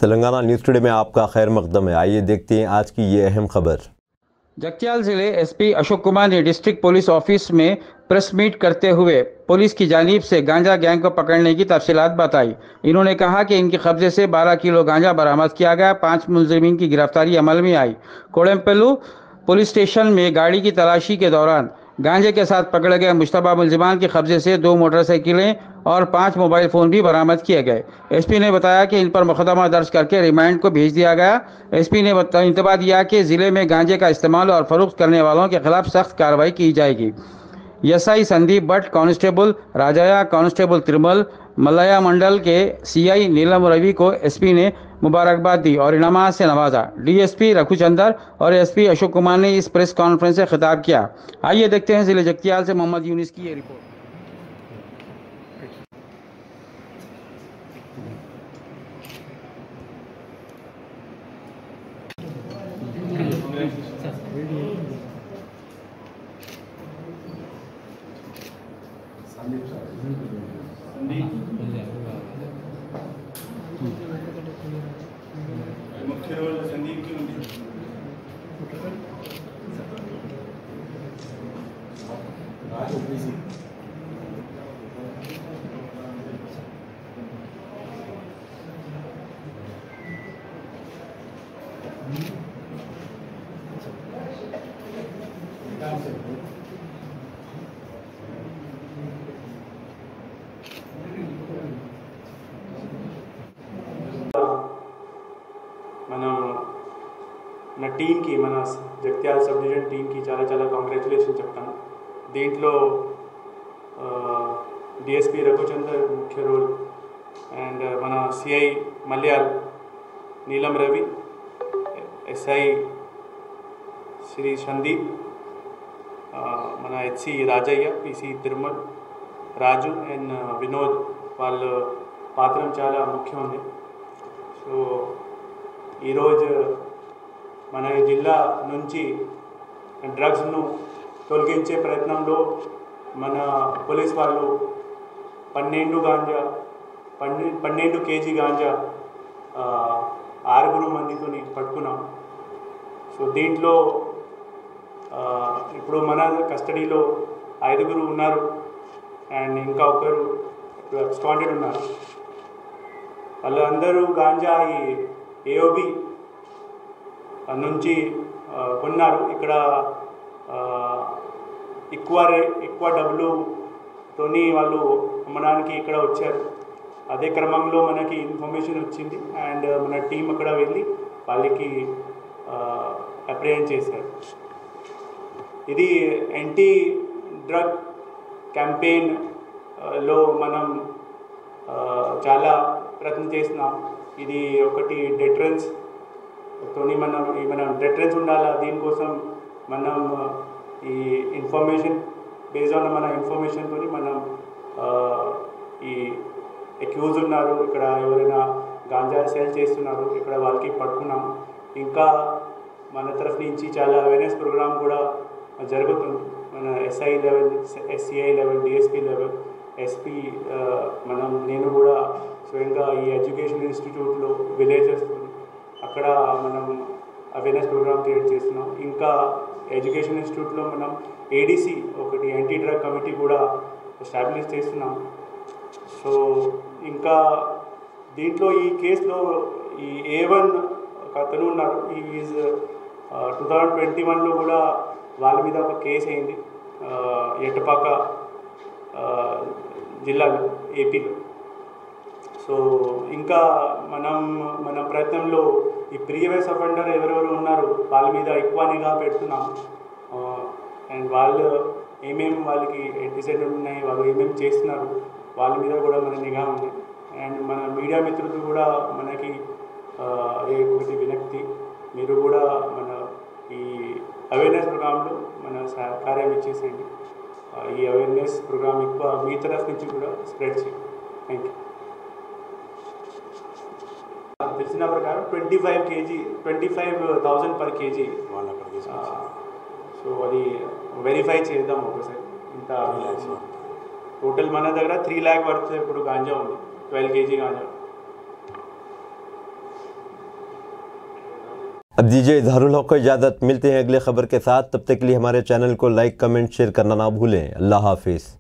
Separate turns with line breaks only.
Telangana news today में आपका खैर मकदम है। आइए देखते हैं आज की ये अहम खबर।
जगत्याल जिले एसपी अशोक कुमार ने डिस्ट्रिक्ट पुलिस ऑफिस में प्रेस मीट करते हुए पुलिस की जानिब से गांजा गैंग को पकड़ने की तफसीलात बताई। इन्होंने कहा कि इनके कब्जे से 12 किलो गांजा बरामद किया गया। 5 मुलजिमीन की गिरफ्तारी अमल में आई। कोड़ेम्पल्लू पुलिस स्टेशन में गाड़ी की तलाशी के दौरान गांजे के साथ पकड़े गए मुश्तबा मुलजिमान के कब्जे से 2 मोटरसाइकिलें और 5 मोबाइल फ़ोन भी बरामद किए गए। एसपी ने बताया कि इन पर मुकदमा दर्ज करके रिमांड को भेज दिया गया। एसपी ने इंतबाह दिया कि जिले में गांजे का इस्तेमाल और फरोख्त करने वालों के खिलाफ सख्त कार्रवाई की जाएगी। एसआई संदीप भट्ट, कांस्टेबल राजाया, कांस्टेबल त्रिमल, मलया मंडल के सीआई नीलम रवि को एसपी ने मुबारकबाद दी और इनामात से नवाजा। डीएसपी रघुचंदर और एसपी अशोक कुमार ने इस प्रेस कॉन्फ्रेंस से खिताब किया। आइए देखते हैं जिले जगत्याल से मोहम्मद यूनिस की ये रिपोर्ट।
मुख्य रोल संदीप की होगी। మన టీంకి మన జగిత్యాల సబ్ డివిజన్ టీంకి చాలా చాలా కాంగ్రాచులేషన్ చెప్తాను. దీంట్లో డిఎస్పీ రఘుచందర్ ముఖ్య రోల్ అండ్ మన సిఐ మల్యాల్ నీలం రవి, ఎస్ఐ శ్రీ సందీప్, మన HC Rajaiah, PC Tirumal, Raju and Vinod వాళ్ళ పాత్ర చాలా ముఖ్యం ఉంది. సో ఈరోజు మన జిల్లా నుంచి డ్రగ్స్ను తొలగించే ప్రయత్నంలో మన పోలీస్ వాళ్ళు 12 కేజీ గాంజా 6 మందితో పట్టుకున్నాం. సో దీంట్లో ఇప్పుడు మన కస్టడీలో 5 ఉన్నారు అండ్ ఇంకా ఒకరు అబ్స్కాండెడ్ ఉన్నారు. వాళ్ళందరూ గాంజా ఈ ఏఓబి నుంచి కొన్నారు. ఇక్కడ ఎక్కువ డబ్బులుతోని వాళ్ళు అమ్మడానికి ఇక్కడ వచ్చారు. అదే క్రమంలో మనకి ఇన్ఫర్మేషన్ వచ్చింది అండ్ మన టీం అక్కడ వెళ్ళి వాళ్ళకి అప్రిహెండ్ చేశారు. ఇది యాంటీ డ్రగ్ క్యాంపెయిన్లో మనం చాలా ప్రయత్నం చేస్తున్నాం. ఇది ఒకటి డెటరెన్స్ తోని మనం డెటరెన్స్ ఉండాలా. దీనికోసం మనం ఈ ఇన్ఫర్మేషన్ బేస్డ్ ఆన్ మన ఇన్ఫర్మేషన్తో మనం ఈ అక్యూజ్ ఉన్నారు, ఇక్కడ ఎవరైనా గాంజా సేల్ చేస్తున్నారు, ఇక్కడ వాళ్ళకి పట్టుకున్నాం. ఇంకా మన తరఫు నుంచి చాలా అవేర్నెస్ ప్రోగ్రామ్ కూడా జరుగుతుంది. మన SI level, SCI level, DSP level, SP, నేను కూడా స్వయంగా ఈ ఎడ్యుకేషన్ ఇన్స్టిట్యూట్లో విలేజెస్ అక్కడ మనం అవేర్నెస్ ప్రోగ్రామ్ క్రియేట్ చేస్తున్నాం. ఇంకా ఎడ్యుకేషన్ ఇన్స్టిట్యూట్లో మనం ఏడీసీ ఒకటి యాంటీ డ్రగ్ కమిటీ కూడా ఎస్టాబ్లిష్ చేస్తున్నాం. సో ఇంకా దీంట్లో ఈ కేసులో ఈ A1 ఒక అతను ఉన్నారు. ఈజ్ 2021లో కూడా వాళ్ళ మీద ఒక కేసు అయింది ఎట్టపాక జిల్లాలో, ఏపీలో. సో ఇంకా మన ప్రయత్నంలో ఈ ప్రీవియస్ అఫెండర్ ఎవరెవరు ఉన్నారు వాళ్ళ మీద ఎక్కువ నిఘా పెడుతున్నాం. అండ్ వాళ్ళు వాళ్ళకి యాంటిసిడెంట్ ఉన్నాయి, వాళ్ళు ఏమేమి చేస్తున్నారు వాళ్ళ మీద కూడా మన నిఘా ఉంది. అండ్ మన మీడియా మిత్రులు కూడా మనకి ఒకటి వినక్తి, మీరు కూడా మన ఈ అవేర్నెస్ ప్రోగ్రాంలో మన సహకారం ఇచ్చేసేయండి. ఈ అవేర్నెస్ ప్రోగ్రామ్ ఎక్కువ మీ తరఫు నుంచి కూడా స్ప్రెడ్ చేయండి. Thank you. తెలిసిన ప్రకారం 25,000 per kg. సో అది వెరిఫై చేద్దాం ఒకసారి. ఇంత టోటల్ మన దగ్గర 3 lakh వర్త్ ఇప్పుడు గాంజా ఉంది, 12 kg గాంజా.
अब दीजिए इजहारुल हक को इजाज़त। मिलते हैं अगले खबर के साथ, तब तक के लिए हमारे चैनल को लाइक कमेंट शेयर करना ना भूलें। अल्लाह हाफिज़।